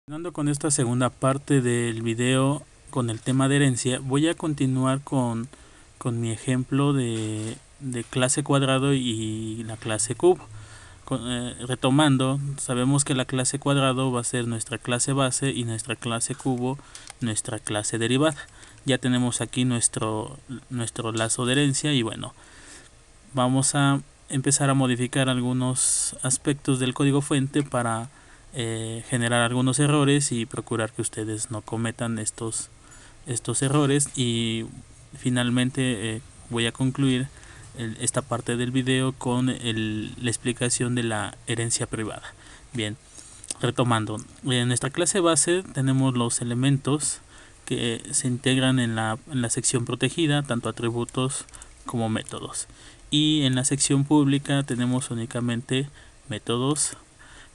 Continuando con esta segunda parte del video con el tema de herencia, voy a continuar con mi ejemplo de clase cuadrado y la clase cubo. Retomando, sabemos que la clase cuadrado va a ser nuestra clase base y nuestra clase cubo nuestra clase derivada. Ya tenemos aquí nuestro lazo de herencia y bueno, vamos a empezar a modificar algunos aspectos del código fuente para generar algunos errores y procurar que ustedes no cometan estos errores. Y finalmente voy a concluir esta parte del video con la explicación de la herencia privada. Bien, retomando, en nuestra clase base tenemos los elementos que se integran en la sección protegida, tanto atributos como métodos, y en la sección pública tenemos únicamente métodos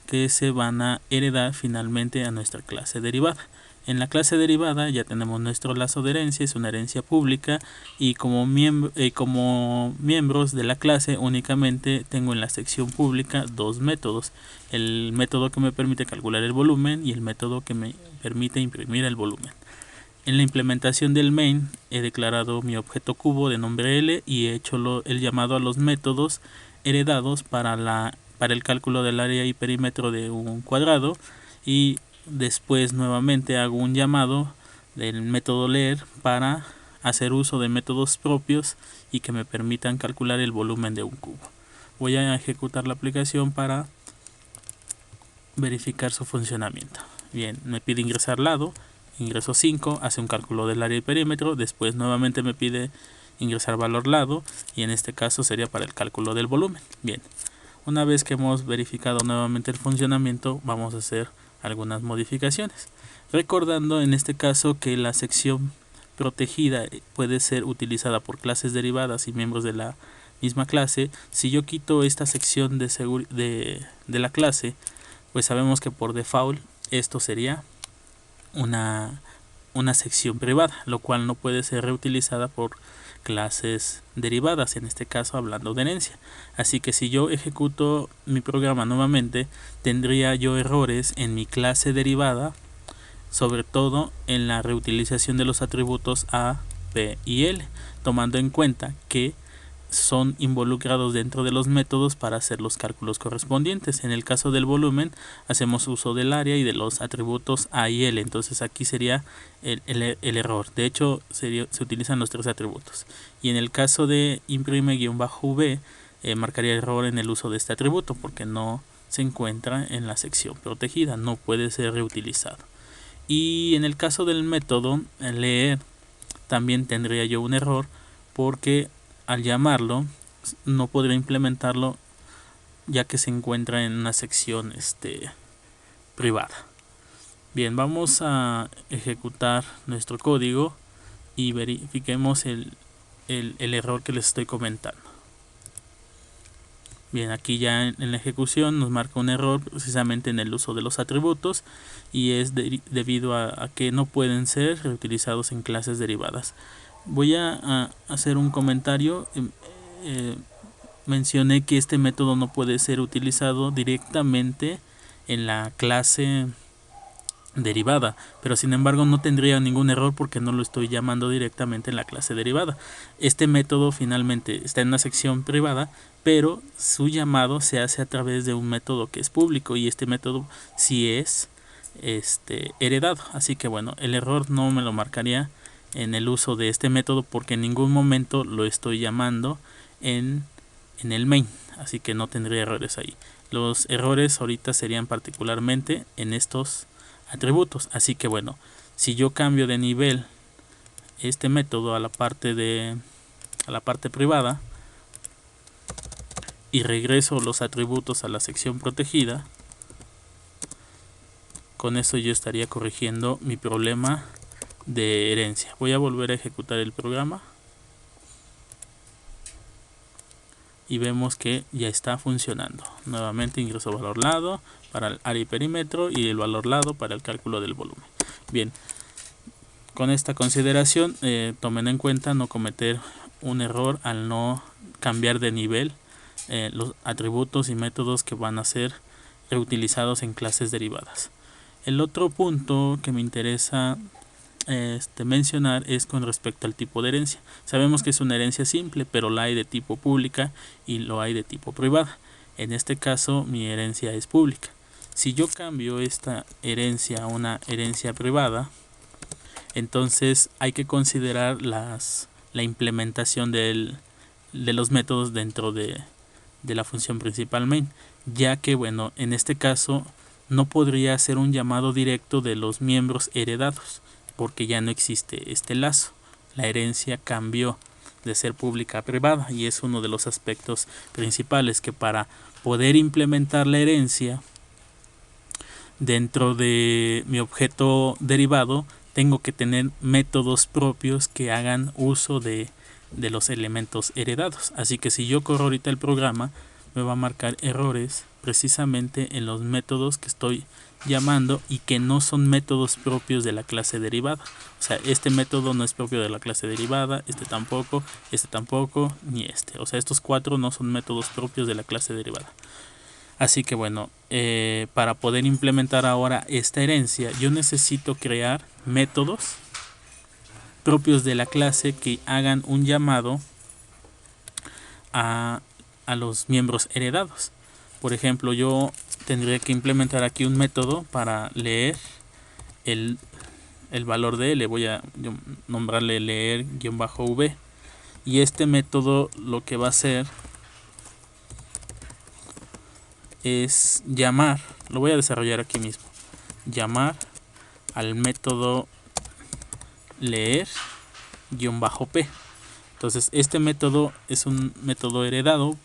que se van a heredar finalmente a nuestra clase derivada. En la clase derivada ya tenemos nuestro lazo de herencia, es una herencia pública, y como miembros de la clase únicamente tengo en la sección pública dos métodos: el método que me permite calcular el volumen y el método que me permite imprimir el volumen. En la implementación del main he declarado mi objeto cubo de nombre L y he hecho el llamado a los métodos heredados para el cálculo del área y perímetro de un cuadrado, y después nuevamente hago un llamado del método leer para hacer uso de métodos propios y que me permitan calcular el volumen de un cubo. Voy a ejecutar la aplicación para verificar su funcionamiento. Bien, me pide ingresar lado, ingreso 5, hace un cálculo del área y perímetro, después nuevamente me pide ingresar valor lado, y en este caso sería para el cálculo del volumen. Bien, una vez que hemos verificado nuevamente el funcionamiento, vamos a hacer algunas modificaciones, recordando en este caso que la sección protegida puede ser utilizada por clases derivadas y miembros de la misma clase. Si yo quito esta sección de la clase, pues sabemos que por default esto sería una sección privada, lo cual no puede ser reutilizada por clases derivadas, en este caso hablando de herencia. Así que si yo ejecuto mi programa nuevamente, tendría yo errores en mi clase derivada, sobre todo en la reutilización de los atributos A, P y L, tomando en cuenta que son involucrados dentro de los métodos para hacer los cálculos correspondientes. En el caso del volumen hacemos uso del área y de los atributos A y L, entonces aquí sería el error. De hecho se utilizan los tres atributos, y en el caso de imprime-v marcaría error en el uso de este atributo porque no se encuentra en la sección protegida, no puede ser reutilizado. Y en el caso del método leer también tendría yo un error, porque al llamarlo no podría implementarlo ya que se encuentra en una sección privada. Bien, vamos a ejecutar nuestro código y verifiquemos el error que les estoy comentando. Bien, aquí ya en la ejecución nos marca un error precisamente en el uso de los atributos, y es debido a que no pueden ser reutilizados en clases derivadas. Voy a hacer un comentario. Mencioné que este método no puede ser utilizado directamente en la clase derivada, pero sin embargo no tendría ningún error porque no lo estoy llamando directamente en la clase derivada. Este método finalmente está en una sección privada, pero su llamado se hace a través de un método que es público, y este método sí es heredado. Así que bueno, el error no me lo marcaría en el uso de este método porque en ningún momento lo estoy llamando en el main, así que no tendría errores ahí. Los errores ahorita serían particularmente en estos atributos. Así que bueno, si yo cambio de nivel este método a la parte privada y regreso los atributos a la sección protegida, con eso yo estaría corrigiendo mi problema de herencia. Voy a volver a ejecutar el programa y vemos que ya está funcionando. Nuevamente ingreso valor lado para el área y perímetro y el valor lado para el cálculo del volumen. Bien, con esta consideración tomen en cuenta no cometer un error al no cambiar de nivel los atributos y métodos que van a ser reutilizados en clases derivadas. El otro punto que me interesa mencionar es con respecto al tipo de herencia. Sabemos que es una herencia simple, pero la hay de tipo pública y lo hay de tipo privada. En este caso mi herencia es pública. Si yo cambio esta herencia a una herencia privada, entonces hay que considerar la implementación de los métodos dentro de la función principal main, ya que bueno, en este caso no podría hacer un llamado directo de los miembros heredados, porque ya no existe este lazo. La herencia cambió de ser pública a privada y es uno de los aspectos principales, que para poder implementar la herencia dentro de mi objeto derivado tengo que tener métodos propios que hagan uso de los elementos heredados. Así que si yo corro ahorita el programa, me va a marcar errores precisamente en los métodos que estoy llamando y que no son métodos propios de la clase derivada. O sea, este método no es propio de la clase derivada, este tampoco, ni este. O sea, estos 4 no son métodos propios de la clase derivada. Así que bueno, para poder implementar ahora esta herencia, yo necesito crear métodos propios de la clase que hagan un llamado a los miembros heredados. Por ejemplo, yo tendría que implementar aquí un método para leer el valor de L. Voy a nombrarle leer-v. Y este método lo que va a hacer es llamar, lo voy a desarrollar aquí mismo, llamar al método leer-p. Entonces este método es un método heredado,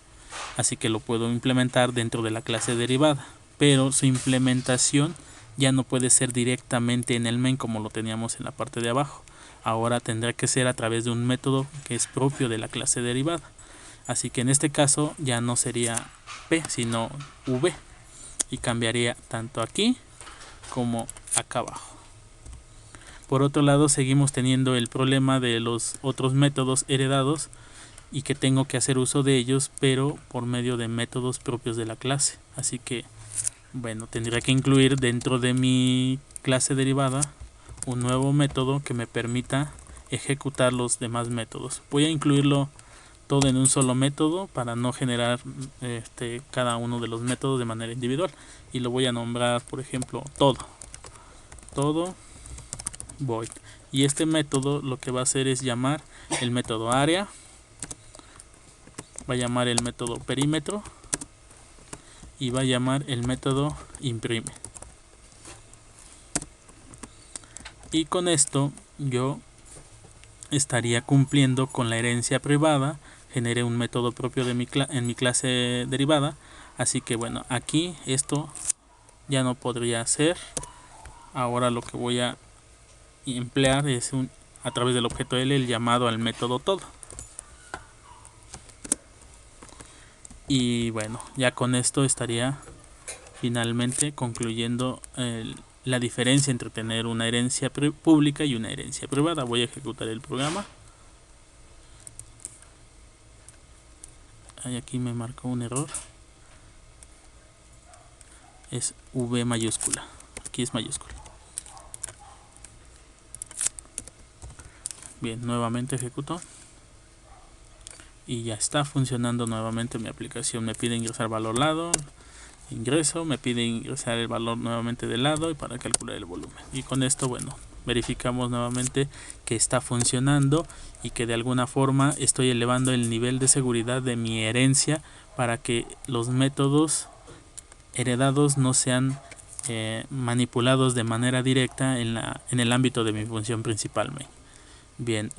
así que lo puedo implementar dentro de la clase derivada, pero su implementación ya no puede ser directamente en el main como lo teníamos en la parte de abajo. Ahora tendrá que ser a través de un método que es propio de la clase derivada. Así que en este caso ya no sería p, sino v, y cambiaría tanto aquí como acá abajo. Por otro lado, seguimos teniendo el problema de los otros métodos heredados y que tengo que hacer uso de ellos, pero por medio de métodos propios de la clase. Así que bueno, tendría que incluir dentro de mi clase derivada un nuevo método que me permita ejecutar los demás métodos. Voy a incluirlo todo en un solo método para no generar cada uno de los métodos de manera individual, y lo voy a nombrar, por ejemplo, todo void. Y este método lo que va a hacer es llamar el método área, va a llamar el método perímetro y va a llamar el método imprime. Y con esto yo estaría cumpliendo con la herencia privada. Generé un método propio de en mi clase derivada, así que bueno, aquí esto ya no podría ser. Ahora lo que voy a emplear es a través del objeto L el llamado al método todo. Y bueno, ya con esto estaría finalmente concluyendo la diferencia entre tener una herencia pública y una herencia privada. Voy a ejecutar el programa. Aquí me marcó un error. Es V mayúscula. Aquí es mayúscula. Bien, nuevamente ejecuto. Y ya está funcionando nuevamente mi aplicación. Me pide ingresar valor lado. Ingreso, me pide ingresar el valor nuevamente del lado y para calcular el volumen. Y con esto, bueno, verificamos nuevamente que está funcionando y que de alguna forma estoy elevando el nivel de seguridad de mi herencia para que los métodos heredados no sean manipulados de manera directa en el ámbito de mi función principal main. Bien,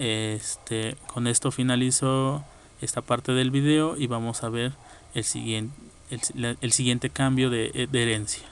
con esto finalizo esta parte del video y vamos a ver el siguiente cambio de herencia.